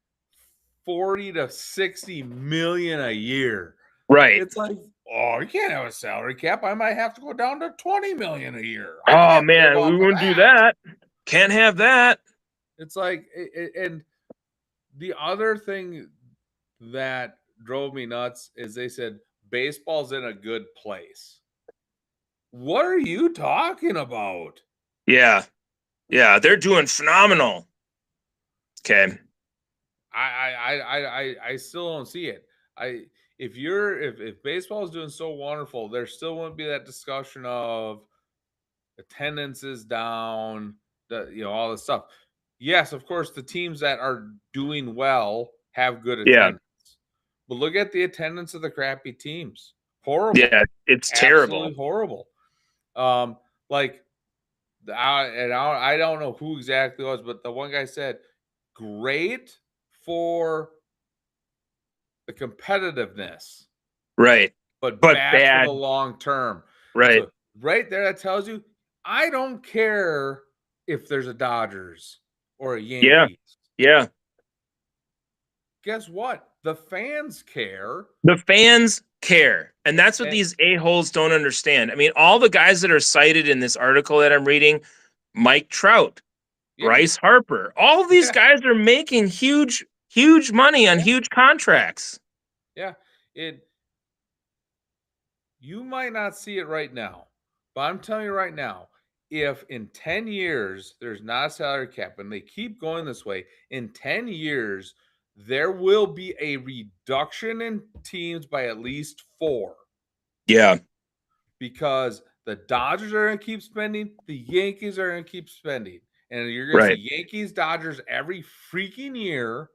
40 to 60 million a year. Right. It's like, oh, you can't have a salary cap. I might have to go down to 20 million a year. Oh man, we wouldn't do that. Can't have that. It's like, and the other thing that drove me nuts is they said baseball's in a good place. What are you talking about? Yeah, they're doing phenomenal. Okay. I still don't see it. If baseball is doing so wonderful, there still wouldn't be that discussion of attendance is down, all this stuff. Yes, of course, the teams that are doing well have good attendance. But look at the attendance of the crappy teams. Horrible. Yeah, it's terrible. Horrible. I don't know who exactly it was, but the one guy said, great for the competitiveness. Right. But bad for the long term. Right. So right there, that tells you I don't care if there's a Dodgers or a Yeah. Yankees. Yeah. Guess what? The fans care. The fans care. And that's what And- these a-holes don't understand. I mean, all the guys that are cited in this article that I'm reading, Mike Trout, Yeah. Bryce Harper, all of these Yeah. guys are making huge money on huge contracts. Yeah, you might not see it right now, but I'm telling you right now, if in 10 years there's not a salary cap and they keep going this way, in 10 years there will be a reduction in teams by at least 4 Yeah. because the Dodgers are going to keep spending, the Yankees are going to keep spending, and you're going to see Yankees, Dodgers every freaking year.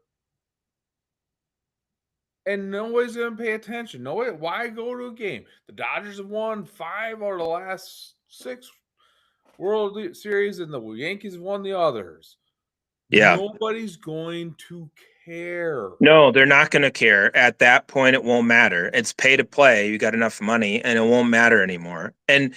And nobody's going to pay attention. Nobody, why go to a game? The Dodgers have won 5 out of the last 6 World Series, and the Yankees have won the others. Yeah. Nobody's going to care. No, they're not going to care. At that point, it won't matter. It's pay to play. You got enough money, and it won't matter anymore. And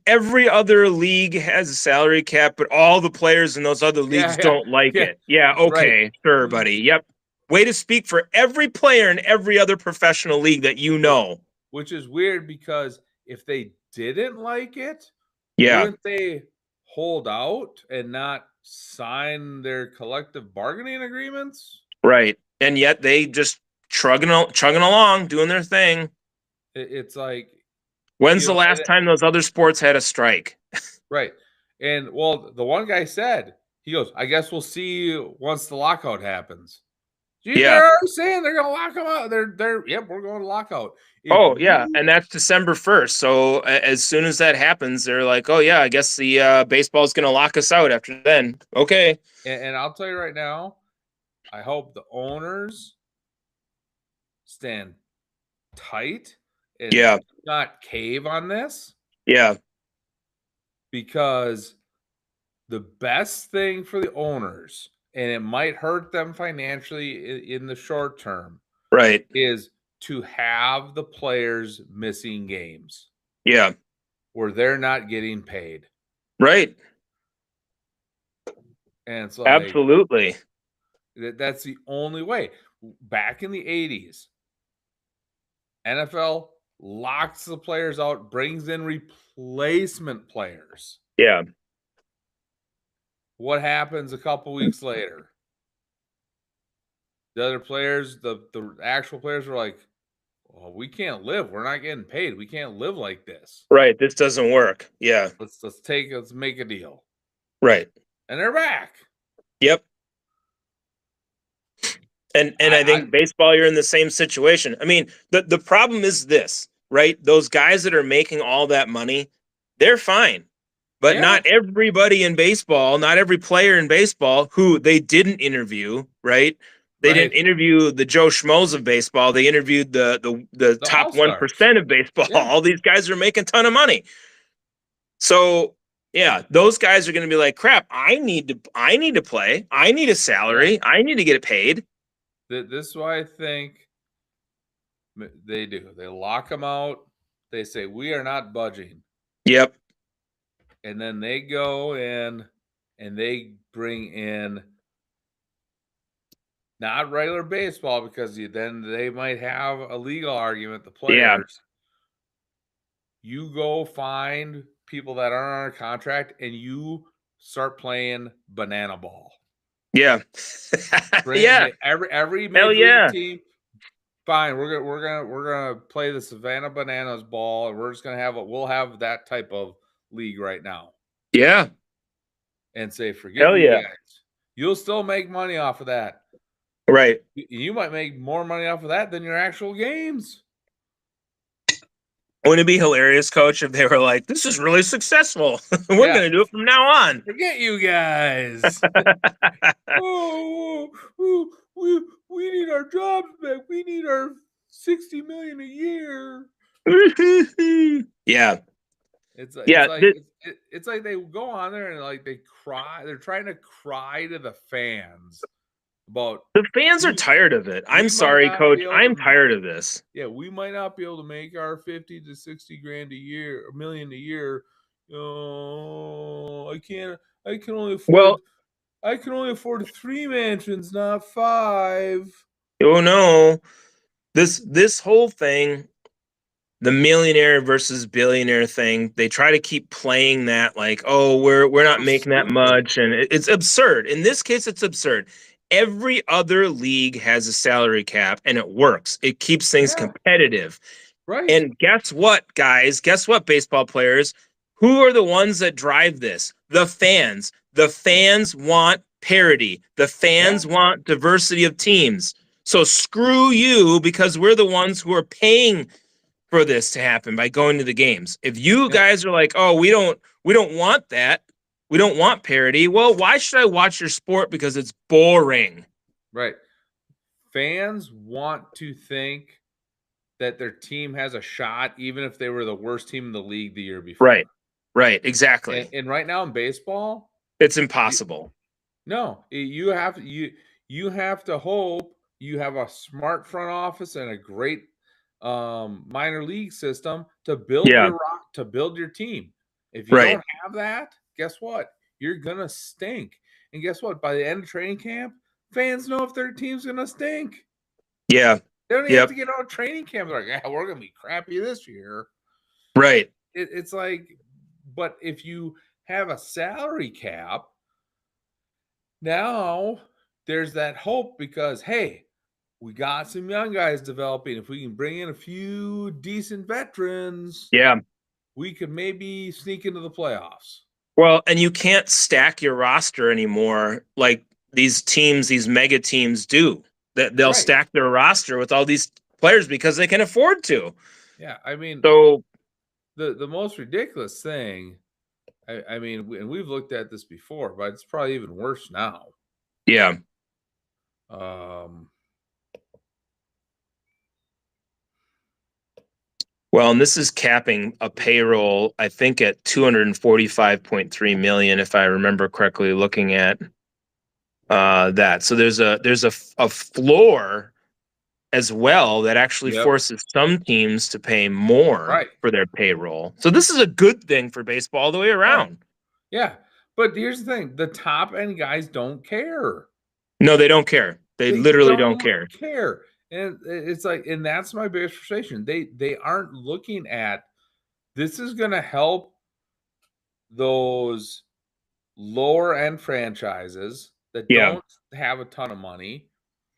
every other league has a salary cap, but all the players in those other leagues don't like it. Yeah, okay, sure, buddy. Yep. Way to speak for every player in every other professional league that you know. Which is weird because if they didn't like it, yeah, wouldn't they hold out and not sign their collective bargaining agreements? Right. And yet they just chugging along, doing their thing. It's like, when's the last time those other sports had a strike? Right. And well, the one guy said, he goes, I guess we'll see once the lockout happens. Gee, they're already saying they're going to lock them out. Yep, we're going to lockout. And that's December 1st. So as soon as that happens, they're like, oh yeah, I guess the baseball is going to lock us out after then. Okay. And I'll tell you right now, I hope the owners stand tight and not cave on this. Yeah. Because the best thing for the owners, and it might hurt them financially in the short term, right, is to have the players missing games. Yeah. Where they're not getting paid. Right. And it's like, absolutely. That's the only way. Back in the 80s, NFL locks the players out, brings in replacement players. Yeah. What happens a couple weeks later? The other players, the actual players were like, well, we can't live. We're not getting paid. We can't live like this. Right. This doesn't work. Yeah. Let's make a deal. Right. And they're back. Yep. And I think baseball, you're in the same situation. I mean, the problem is this, right? Those guys that are making all that money, they're fine. But not everybody in baseball, not every player in baseball who they didn't interview, right? They didn't interview the Joe Schmoes of baseball. They interviewed the top 1% of baseball. Yeah. All these guys are making a ton of money. So yeah, those guys are going to be like, crap, I need to play. I need a salary. I need to get it paid. This is why I think they do. They lock them out. They say, we are not budging. Yep. And then they go in and they bring in not regular baseball because then they might have a legal argument, the players. Yeah. You go find people that aren't on a contract and you start playing banana ball. Yeah. Every major league team. Fine, we're gonna play the Savannah Bananas ball, and we're just gonna we'll have that type of league right now. Yeah. And say, forget you guys. You'll still make money off of that. Right. You might make more money off of that than your actual games. Wouldn't it be hilarious, Coach, if they were like, this is really successful. We're going to do it from now on. Forget you guys. We need our jobs back. We need our $60 million a year. Yeah. It's like they go on there and like they cry. They're trying to cry to the fans about the fans are tired of it. I'm sorry, Coach. I'm tired of this. Yeah, we might not be able to make our 50 to 60 grand a year, $1 million a year, oh, I can only afford Well, I can only afford 3 mansions, not 5. oh no, this whole thing, the millionaire versus billionaire thing, they try to keep playing that like, oh, we're not So making that stupid. much, and it's absurd. In this case, it's absurd. Every other league has a salary cap, and it works. It keeps things Yeah. competitive. Right. And guess what, guys? Guess what, baseball players? Who are the ones that drive this? The fans. The fans want parity. The fans want diversity of teams. So screw you, because we're the ones who are paying for this to happen by going to the games. If you guys are like, "Oh, we don't want that. We don't want parity." Well, why should I watch your sport? Because it's boring. Right. Fans want to think that their team has a shot, even if they were the worst team in the league the year before. Right. Right. Exactly. And right now in baseball, It's impossible. no, you have to hope you have a smart front office and a great minor league system to build your team. If you Right. don't have that, guess what? You're gonna stink. And guess what? By the end of training camp, fans know if their team's gonna stink. Yeah. They don't even Yep. have to get out of training camp. They're like, yeah, we're gonna be crappy this year. Right. It's like, but if you have a salary cap, now there's that hope because hey, we got some young guys developing. If we can bring in a few decent veterans, Yeah. we could maybe sneak into the playoffs. Well, and you can't stack your roster anymore like these teams, these mega teams do. That they'll stack their roster with all these players because they can afford to. Yeah, I mean, So the most ridiculous thing, I mean, and we've looked at this before, but it's probably even worse now. yeah. Well, and this is capping a payroll, I think, at 245.3 million, if I remember correctly, looking at that. So there's a floor as well that actually forces some teams to pay more for their payroll. So this is a good thing for baseball all the way around. Yeah. But here's the thing, the top end guys don't care. No, they don't care. They literally don't care. And it's like, and that's my biggest frustration. They aren't looking at this is going to help those lower end franchises that don't have a ton of money.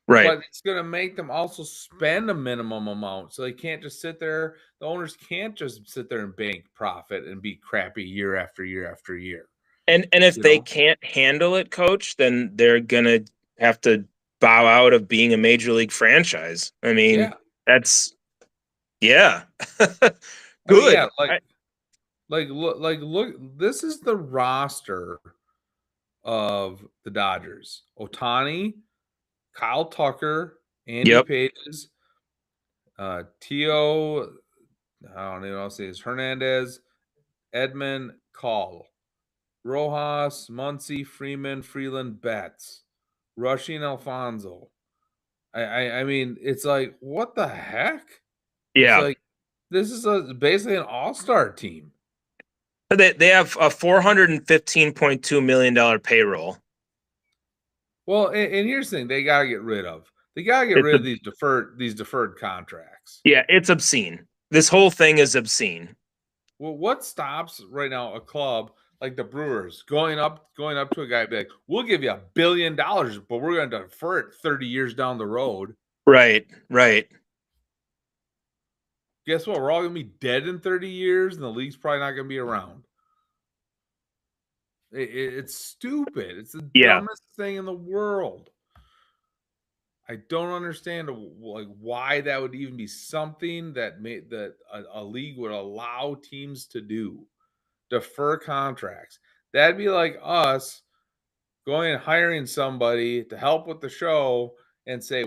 Right. But it's going to make them also spend a minimum amount. So they can't just sit there. The owners can't just sit there and bank profit and be crappy year after year after year. And if they can't handle it, coach, then they're going to have to bow out of being a major league franchise. I mean, that's good. I mean, look, this is the roster of the Dodgers. Ohtani, Kyle Tucker, Andy Pages, Tio, I don't even know what to say, is Hernandez, Edmund, Call, Rojas, Muncy, Freeman, Freeland, Betts, Rushing Alfonso. I mean, it's like, what the heck? Yeah. It's like, this is basically an all-star team. They have a $415.2 million payroll. Well, and here's the thing: they gotta get rid of. They gotta get rid of these deferred contracts. Yeah, it's obscene. This whole thing is obscene. Well, what stops right now a club like the Brewers going up to a guy and be like, "We'll give you $1 billion, but we're going to defer it 30 years down the road." Right, right. Guess what? We're all going to be dead in 30 years, and the league's probably not going to be around. It's stupid. It's the dumbest thing in the world. I don't understand like why that would even be something that a league would allow teams to do. Defer contracts. That'd be like us going and hiring somebody to help with the show and say,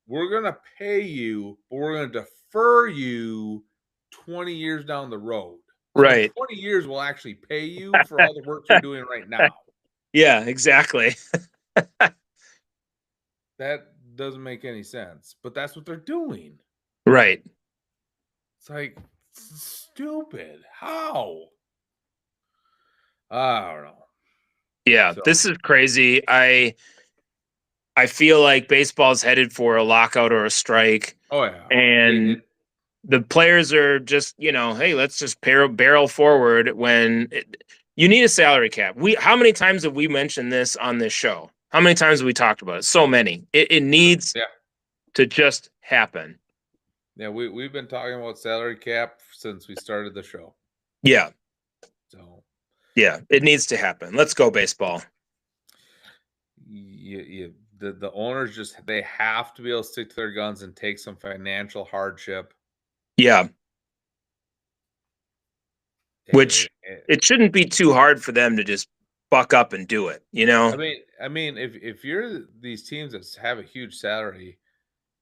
we're going to pay you, but we're going to defer you 20 years down the road. So right. 20 years we'll actually pay you for all the work you're doing right now. Yeah, exactly. That doesn't make any sense, but that's what they're doing. Right. It's like, it's stupid. How? I don't know. Yeah, So- this is crazy. I feel like baseball's headed for a lockout or a strike, Oh yeah, and the players are just, hey, let's just barrel forward when you need a salary cap. How many times have we mentioned this on this show? How many times have we talked about it? So many. It needs to just happen. Yeah, we've been talking about salary cap since we started the show. Yeah. So yeah, it needs to happen. Let's go baseball. The owners they have to be able to stick to their guns and take some financial hardship. Yeah. Which it shouldn't be too hard for them to just buck up and do it, I mean, if you're these teams that have a huge salary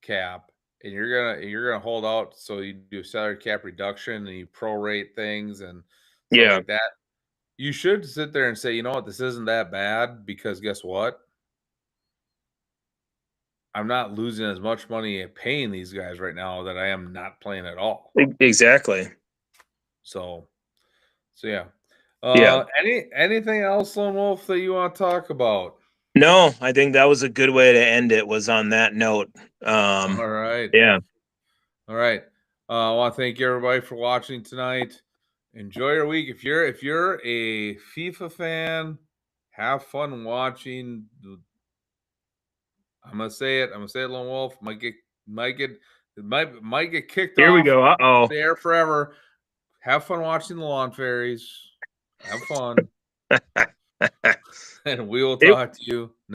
cap and you're gonna hold out, so you do salary cap reduction and you prorate things and stuff like that, you should sit there and say, you know what, this isn't that bad, because guess what? I'm not losing as much money paying these guys right now that I am not playing at all. Exactly. So yeah. Anything else, Lone Wolf, that you want to talk about? No, I think that was a good way to end it, was on that note. All right. Yeah. All right. I want to thank everybody for watching tonight. Enjoy your week. If you're a FIFA fan, have fun watching. I'm gonna say it, Lone Wolf. Might get kicked Here off we go. Uh-oh. there forever. Have fun watching the Lawn Fairies. Have fun. And we will talk to you